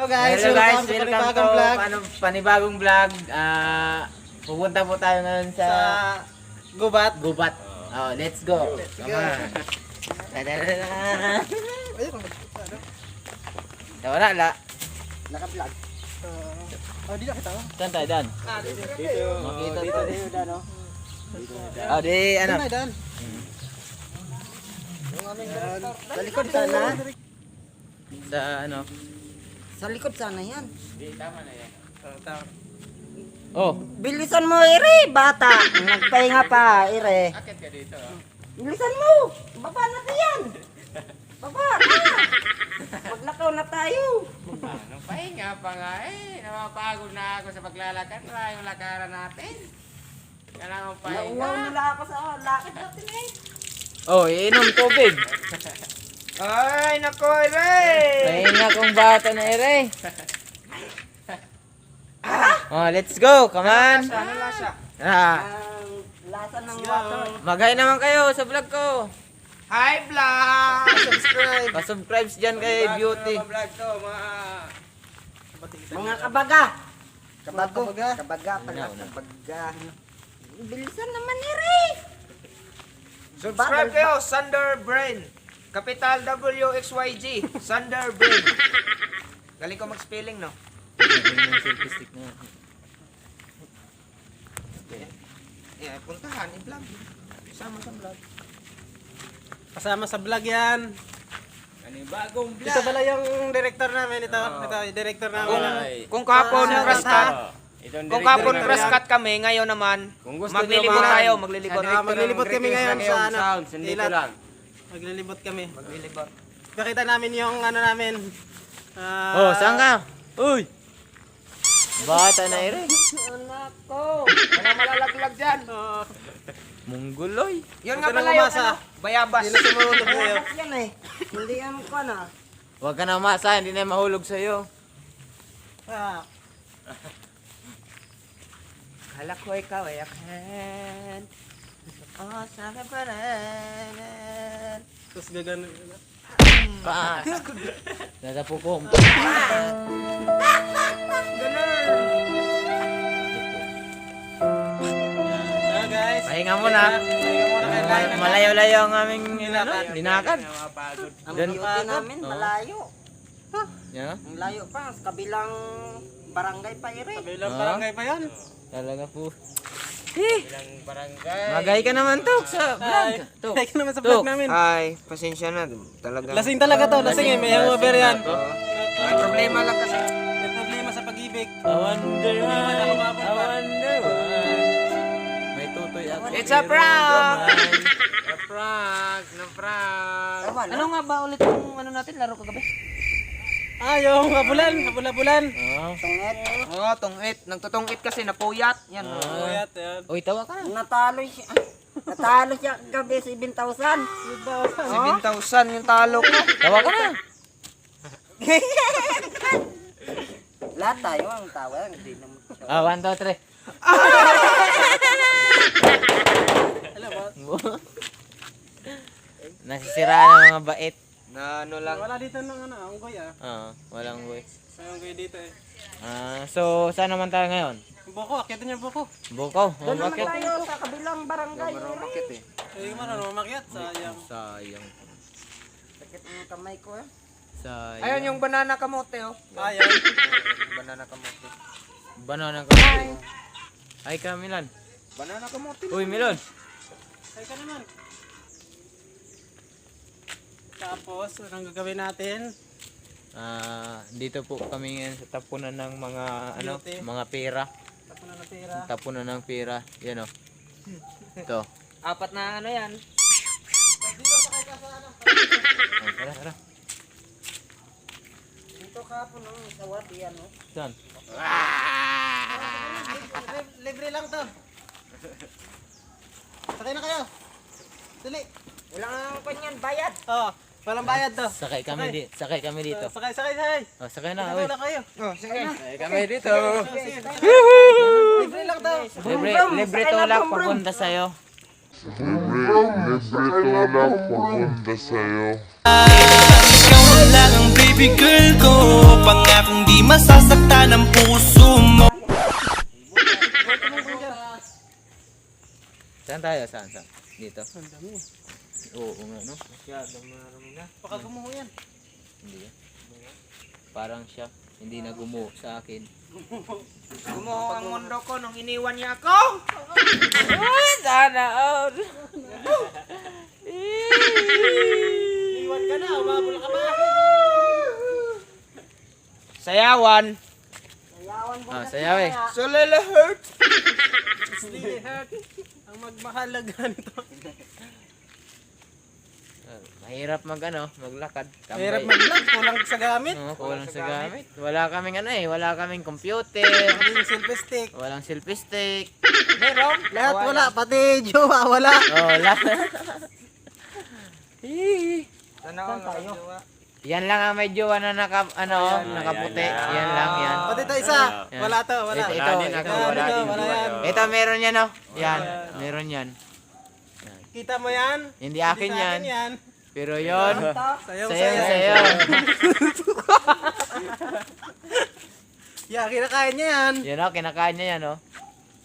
guys, welcome to panibagong vlog. Pupunta po tayo ngayon sa Gubat. Oh, let's go. Come on. Wala la. Naka-vlog. Di na kita. Saan tayo dan? Dito. Makita Dito, to. Dan, oh. Oh, di ano? Dan. Sa likod sana. Sa ano? Sa likod sana yan. Tama na yan. Oh. Bilisan mo, Ire, bata. Nagpahinga pa, Ire. Akit ka dito. Bilisan mo. Baba na yan. Baba na. Maglakaw na tayo. Nung pahinga pa nga eh. Napapagod na ako sa paglalakad. Wala yung lakaran natin. Kailangan mong pahinga. Nauwaw nila ako sa lakad natin eh. Oh, inom tubig. Ay, nako, Ire. Pahinga kong bata na ere. Oh, let's go. Come on. Ano lasa? Ang lasa ng water. Maghay naman kayo sa vlog ko. Hi, vlog! Subscribe. Pa-subscribe dyan kay Beauty. Vlog to, Mga kabaga. Kabaga. Kabaga pala. Una. Kabaga. Bilisan naman, Ire. Subscribe kayo, Thunder Brain. Capital WXYG. Thunder Brain. Galing ko mag-spelling, no? Yeah, puntahan, i-vlog. Sama sa vlog. Kasama sa vlog yan. Bagong vlog. Ito pala yung director namin ito. Ito yung director namin. Kung kapon crash cut, kung kapon director crash yan. cut kami, ngayon naman, Kung gusto maglilibot nyo tayo, man, maglilibot. Maglilibot kami ngayon sa ano. Sounds, nandito Ilat. lang. Maglilibot kami. Maglilibot. Pakita namin yung ano namin. Oh, saan ka? Uy! Bata na ere. Anak ko. Wala malalaglag dyan. Mungguloy. Yun Huwag nga ka pala nang yung umasa. ano, bayabas. Hindi na sumulog sa'yo. Anak yan eh. Hindi ano ko na. Huwag ka na umasa, hindi na mahulog sa'yo. Ah, Kala ko ikaw ay akin. Oh, sa akin pa rin. Tapos gagano. Pa! Nasa pukom. Guys. Pahinga muna. Malayo-layo ang aming linakad. Ang Dun- beauty namin, malayo. Yeah? Ang layo pa, sa kabilang barangay pa, Ire. Kabilang Ah. barangay pa yan. Talaga po. Magay ka naman, Tok, sa vlog. Tok. Like naman sa vlog namin. Ay, pasensya na. Talaga. Lasing talaga to. Lasing eh. May hangover yan. May problema lang kasi. May problema sa pag-ibig. I wonder why. May tutoy ako. It's a prank! Na prank! Na prank! Ano nga ba ulit yung ano natin, laro kagabi? Ah, yung habulan. Habula-bulan. Oh. Oo, tungit. Nagtutungit kasi, napuyat. Yan. Kuyat, yan. Uy, tawa ka na. Natalo siya. Natalo siya gabi 7,000. 7,000 yung talo ko. Tawa ka na. Lahat tayo ang tawa. Hindi naman. 1, 2, 3. Alam mo? Nasisiraan ng mga bait. Na ano lang. Wala dito ng ano, unggoy ah. Walang way. May unggoy dito eh. So, saan naman tayo ngayon? Buko, akitin niya buko. Bukaw. Oh, Doon naman bakit? tayo sa kabilang barangay. Marunakit eh. Hindi ko marunong umakyat. Sayang. Sayang. Sakit ang kamay ko eh. Sayang. Ayun yung banana kamote oh. Ayan. Banana kamote. Banana ka. Ay ka, Milan. Banana kamote. Uy, Milon. Ay ka naman. Tapos, anong gagawin natin? Dito po kami ngayon sa tapunan ng mga Beauty. mga pera. Tapos na natira. Tapunan ng pera. Yan oh. Ito. Apat na ano yan. Oh, tara. Dito kapon ang sawat yan oh. Saan? Libre lang to. Sakay na kayo. Dali. Walang kanyan bayad. Oh, walang bayad to. Sakay kami dito. Sakay. Oh, sakay na. Ito Uy. na kayo. Oh, sige na. Sakay kami dito. Libre lang to. Libre tulak papunta sa'yo. Ikaw lang ang baby girl ko, pangakong di tayo? Saan? Dito? Ang dami. Oo nga, no? Masyadong marami na. Baka gumuho yan. Hindi yan. Parang siya. Hindi na gumuho sa akin. Gumuho ang mundo ko nung iniwan niya ako. Sana all. Iwan ka na, umabol ka ba? Sayawan. Sayawan mo Ah, na sayaw eh. kaya. Sulele hurt. Really hurt. Ang magmahalaga nito. Mahirap maglakad. Tambay. Mahirap mag-vlog, kulang sa gamit. Oo, kulang sa gamit. Wala kaming wala kaming computer. Kaming selfie stick. Walang selfie stick. Meron? Lahat wala, pati jowa wala. Oh, lahat. Sana all tayo. Yan lang ang may jowa na nakaputi. Yan lang yan. Pati ito isa, Yan. wala to, wala. Ito, Yan, ito. wala din. Wala yan. Ito meron yan Yan, meron yan. Kita mo yan? Hindi akin sa yan. Pero yon. Sayaw, Sayo, sayaw. sayo. Yeah, kinakain niya yan. Yan kinakain niya yan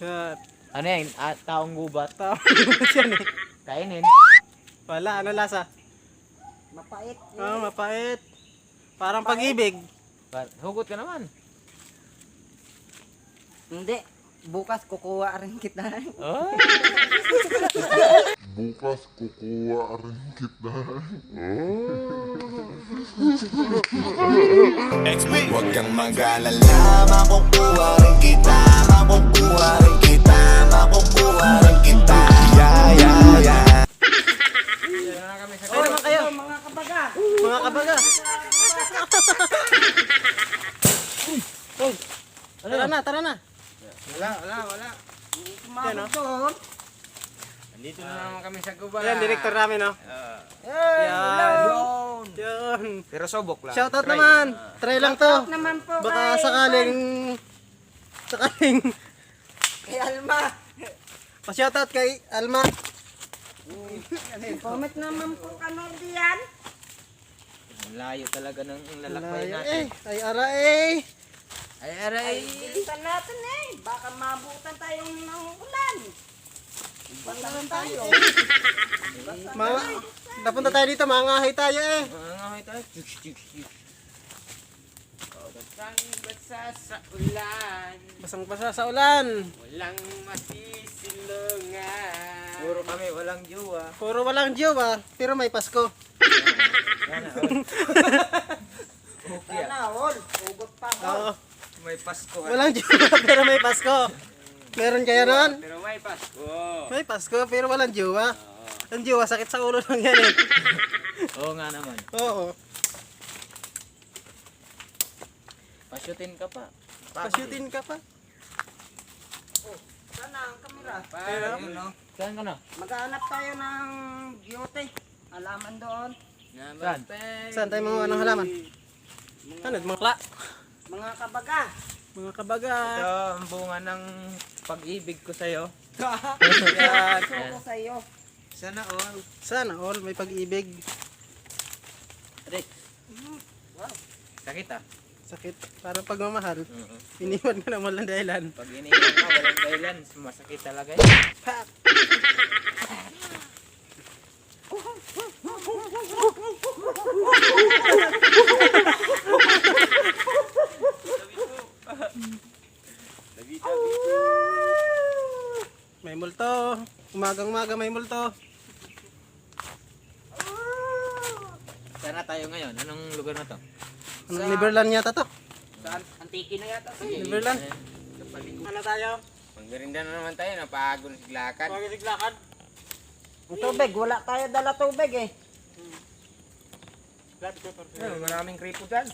Yan. Ano yan? Taong gubat. Tama yan eh. Kainin. Wala, ano lasa? Mapait. Mapait. Parang pag-ibig. Hugot ka naman. Hindi. Bukas kukuha rin kita. Oh. Bukas kukuha rin kita. Huwag kang mag-alala, makukuha rin kita, makukuha rin kita, makukuha rin kita. Yeah. Yan na kami sa Ano naman kayo? Mga kabaga. Mga kabaga. Tara na, tara na. Wala. Sumabot doon. Andito na naman kami sa guba. Yan, director namin, no? Yan. Yan. Pero sobok lang. Shoutout naman. Try lang to. Naman po Baka kay- sakaling Kay Alma. pa-shoutout kay Alma. Comment naman po kanor diyan. Ang layo talaga ng lalakbay Layo natin. Ay ara eh. Ay, aray. Bilisan natin eh. Baka mabutan tayong ng ulan. Basta tayo. Mga, napunta tayo dito, mangahay tayo eh. Mangangahoy tayo. Basa sa ulan. Basang-basa sa ulan. Walang masisilungan. Puro kami walang jowa. Puro walang jowa, pero may Pasko. Sana all. Ugot pa all. Oo. May Pasko. Walang jowa, pero may Pasko. Meron kayo nun? Pero may Pasko. May Pasko, pero walang jowa. Ang jowa, sakit sa ulo lang yan eh. Oo nga naman. Oo. Pasyutin ka pa. Pasyutin ka pa. Sana ang kamera. Saan ka na? Maghanap tayo ng beauty. Alaman doon. Saan? Saan tayo mga anong halaman? Ano, mga Mga kabaga. mga kabaga. Ito ang bunga ng pag-ibig ko sa'yo. Yan. Gusto ko sa'yo. Sana all. Sana all may pag-ibig. Rick. Sakit Sakit. Parang pagmamahal. Oo. Iniwan ka na walang dahilan. Pag iniwan ka, walang dahilan. Masakit talaga Pak! May multo. Umagang-umaga may multo. Saan na tayo ngayon? Anong lugar na to? Anong Neverland yata to? Saan? Antiki na yata. Neverland? Ano tayo? Magmerinda na naman tayo. Napagod siglakan. Magiglakad? Ang tubig. Wala tayo dala tubig eh. Maraming kripo dyan.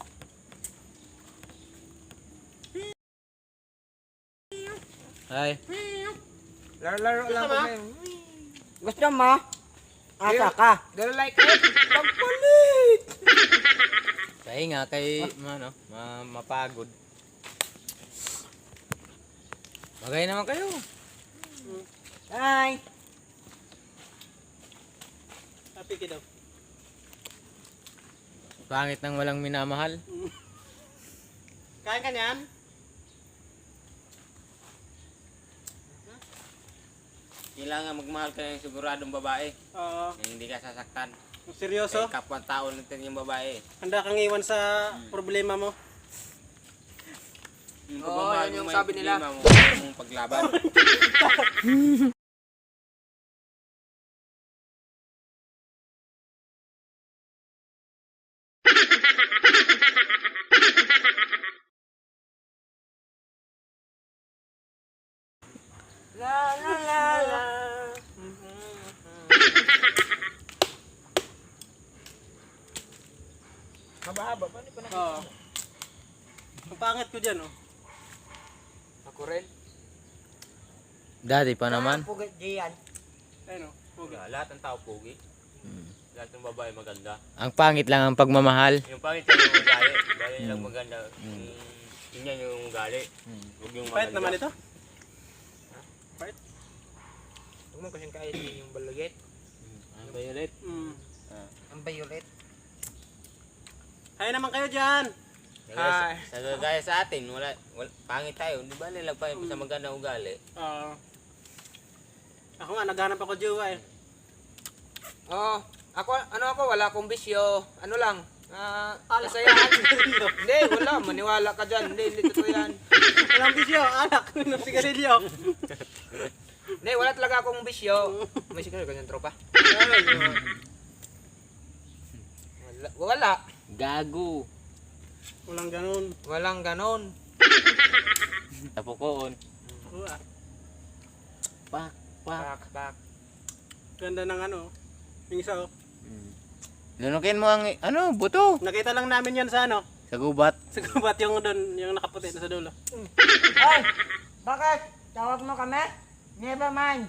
Hi. Laro-laro lang kami. Gusto mo? Asa ka? Gonna like it. Pagpalit. Pahinga kay mapagod. Bagay naman kayo. Hi. Happy ka daw. Pangit nang walang minamahal. Kain ka niyan? Kailangan magmahal ka ng siguradong babae. Oo. Yung hindi ka sasaktan. Seryoso? Kaya kapwa tao natin yung babae. Handa kang iwan sa problema mo. Yung Oo, pagmamahal yan yung mo, sabi nila. problema mo, yung paglaban. La la la la. Haba-haba, paano pa Oo. Ang pangit ko dyan, oh. Ako rin. Dati pa naman. Pugat diyan. Ayun, oh. Pugi. Lahat ng tao pogi. Lahat ng babae maganda. Ang pangit lang ang pagmamahal. Yung pangit lang yung ugali. Ugali lang maganda. Yun yan yung ugali. Huwag yung Pahit maganda. naman ito. Huwag mo kasing kahit yung balagit. Ang violet. Mm. Ang violet. Hay naman kayo dyan. Hi. Sa gaya sa atin, wala pangit tayo. Di ba nila pa sa magandang ugali? Oo. Ako nga, naghanap ako jowa eh. Oo. Ako, wala akong bisyo. Ano lang, kasayahan. Hindi, wala. Maniwala ka dyan. Hindi totoo yan. Walang bisyo, alak ng sigarilyo. Hindi, wala talaga akong bisyo. May sigarilyo kanyang tropa. Wala. Gago. Walang ganun. Walang ganon. Tapukoon. Oo, ah. Pak. Pak. Ganda ng ano. Yung isa, oh. Lunukin mo ang buto. Nakita lang namin yan sa ano. Sa gubat. Sa gubat yung doon, yung nakaputi na sa dulo. Ay! Bakit? Tawag mo kami? Never mind.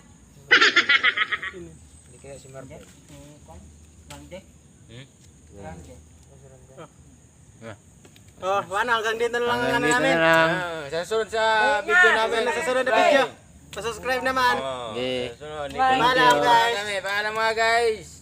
Hindi kaya si Marvel. Grande. Grande. Oh, wala, hanggang dito na lang ang ano Hanggang dito namin. na lang. Sa sunod sa video namin. Hanggang sa susunod na video. Pa-subscribe naman. Oh, Okay. sunod. Bye. Paalam, guys. Paalam mga guys.